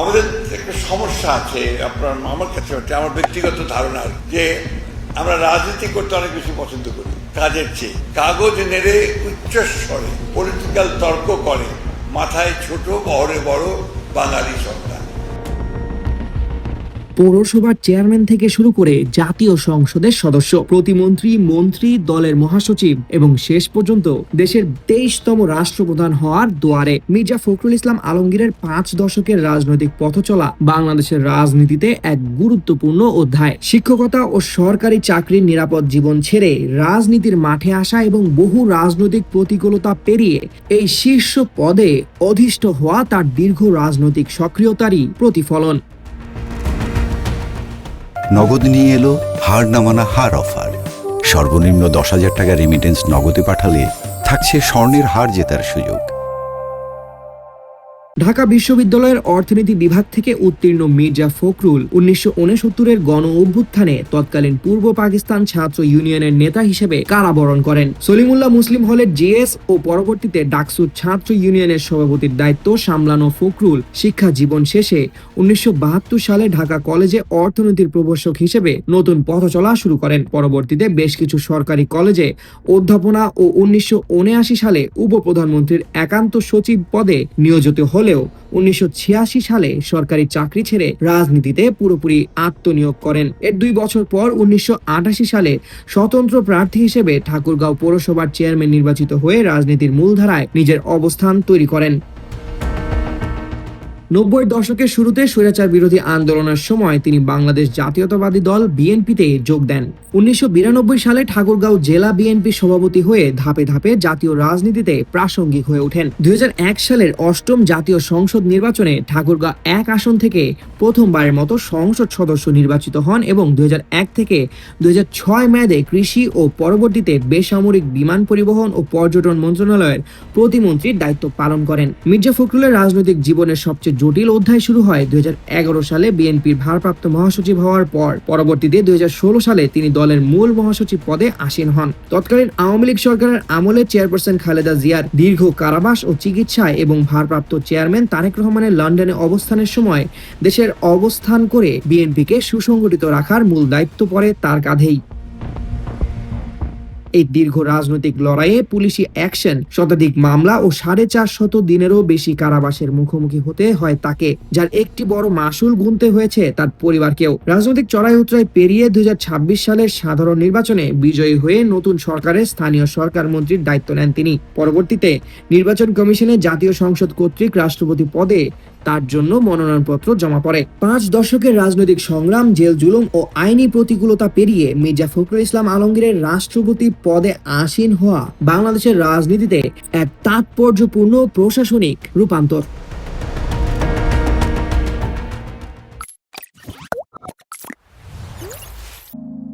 আমাদের একটা সমস্যা আছে, আমার কাছে হচ্ছে, আমার ব্যক্তিগত ধারণা যে আমরা রাজনীতি করতে অনেক বেশি পছন্দ করি কাজের চেয়ে। কাগজ নেড়ে উচ্চস্বরে পলিটিক্যাল তর্ক করে মাথায় ছোট বহরে বড় বাঙালি সন্তান। পৌরসভার চেয়ারম্যান থেকে শুরু করে জাতীয় সংসদের সদস্য, প্রতিমন্ত্রী, মন্ত্রী, দলের মহাসচিব এবং শেষ পর্যন্ত দেশের 23তম রাষ্ট্রপ্রধান হওয়ার দুয়ারে মির্জা ফখরুল ইসলাম আলমগীরের 5 দশকের রাজনৈতিক পথচলা বাংলাদেশের রাজনীতিতে এক গুরুত্বপূর্ণ অধ্যায়। শিক্ষকতা ও সরকারি চাকরির নিরাপদ জীবন ছেড়ে রাজনীতির মাঠে আসা এবং বহু রাজনৈতিক প্রতিকূলতা পেরিয়ে এই শীর্ষ পদে অধিষ্ঠ হওয়া তার দীর্ঘ রাজনৈতিক সক্রিয়তারই প্রতিফলন। নগদ নিয়ে এলো হার না মানা হার অফার। সর্বনিম্ন 10,000 টাকা রেমিটেন্স নগদে পাঠালে থাকছে স্বর্ণের হার জেতার সুযোগ। ঢাকা বিশ্ববিদ্যালয়ের অর্থনীতি বিভাগ থেকে উত্তীর্ণ মির্জা ফখরুল 1969-এর গণ অভ্যুত্থানে তৎকালীন পূর্ব পাকিস্তান ছাত্র ইউনিয়নের নেতা হিসেবে কারাবরণ করেন। সলিমুল্লাহ মুসলিম হলের জিএস ও পরবর্তীতে ডাকসুর ছাত্র ইউনিয়নের সভাপতির দায়িত্ব সামলানো ফখরুল শিক্ষা জীবন শেষে 1972 সালে ঢাকা কলেজে অর্থনীতির প্রভাষক হিসেবে নতুন পথ চলা শুরু করেন। পরবর্তীতে বেশ কিছু সরকারি কলেজে অধ্যাপনা ও 1979 সালে উপপ্রধানমন্ত্রীর একান্ত সচিব পদে নিয়োজিত হলেও 1986 সালে সরকারি চাকরি ছেড়ে রাজনীতিতে পুরোপুরি আত্মনিয়োগ করেন। এর 2 বছর পর 1988 সালে স্বতন্ত্র প্রার্থী হিসেবে ঠাকুরগাঁও পৌরসভার চেয়ারম্যান নির্বাচিত হয়ে রাজনীতির মূলধারায় নিজের অবস্থান তৈরি করেন। 90-এর দশকের শুরুতে স্বৈরাচার বিরোধী আন্দোলনের সময় তিনি বাংলাদেশ জাতীয়তাবাদী দল বিএনপিতে যোগ দেন। 1992 সালে ঠাকুরগাঁও জেলা বিএনপি সভাপতি হয়ে ধাপে ধাপে জাতীয় রাজনীতিতে প্রাসঙ্গিক হয়ে ওঠেন। 2001 সালের 8ম জাতীয় সংসদ নির্বাচনে ঠাকুরগাঁও 1 আসন থেকে প্রথমবারের মতো সংসদ সদস্য নির্বাচিত হন এবং 2001 থেকে 2006 মেয়াদে কৃষি ও পরবর্তীতে বেসামরিক বিমান পরিবহন ও পর্যটন মন্ত্রণালয়ের প্রতিমন্ত্রীর দায়িত্ব পালন করেন। মির্জা ফখরুলের রাজনৈতিক জীবনের সবচেয়ে জটিল অধ্যায় শুরু হয় 2011 সালে বিএনপির ভারপ্রাপ্ত মহাসচিব হওয়ার পর। পরবর্তীতে 2016 সালে তিনি দলের মূল মহাসচিব পদে আসীন হন। তৎকালীন আওয়ামী লীগ সরকারের আমলে চেয়ারপারসন খালেদা জিয়ার দীর্ঘ কারাবাস ও চিকিৎসায় এবং ভারপ্রাপ্ত চেয়ারম্যান তারেক রহমানের লন্ডনে অবস্থানের সময় দেশের অবস্থান করে বিএনপিকে সুসংগঠিত রাখার মূল দায়িত্ব পড়ে তার কাঁধেই। এই দীর্ঘ রাজনৈতিক লড়াইয়ে পুলিশি অ্যাকশন, শতাধিক মামলা ও 450 দিনেরও বেশি কারাবাসের মুখোমুখি হতে হয় তাকে, যার একটি বড় মাসুল গুনতে হয়েছে তার পরিবারকেও। রাজনৈতিক চড়াই উতরাই পেরিয়ে 2026 সালের সাধারণ নির্বাচনে বিজয়ী হয়ে নতুন সরকারের স্থানীয় সরকার মন্ত্রীর দায়িত্ব নেন তিনি। পরবর্তীতে নির্বাচন কমিশনে জাতীয় সংসদ কর্তৃক রাষ্ট্রপতি পদে তার জন্য মনোনয়নপত্র জমা পড়ে। 5 দশকের রাজনৈতিক সংগ্রাম, জেল জুলুম ও আইনি প্রতিকূলতা পেরিয়ে মির্জা ফখরুল ইসলাম আলমগীরের রাষ্ট্রপতি পদে আসীন হওয়া বাংলাদেশের রাজনীতিতে এক তাৎপর্যপূর্ণ প্রশাসনিক রূপান্তর।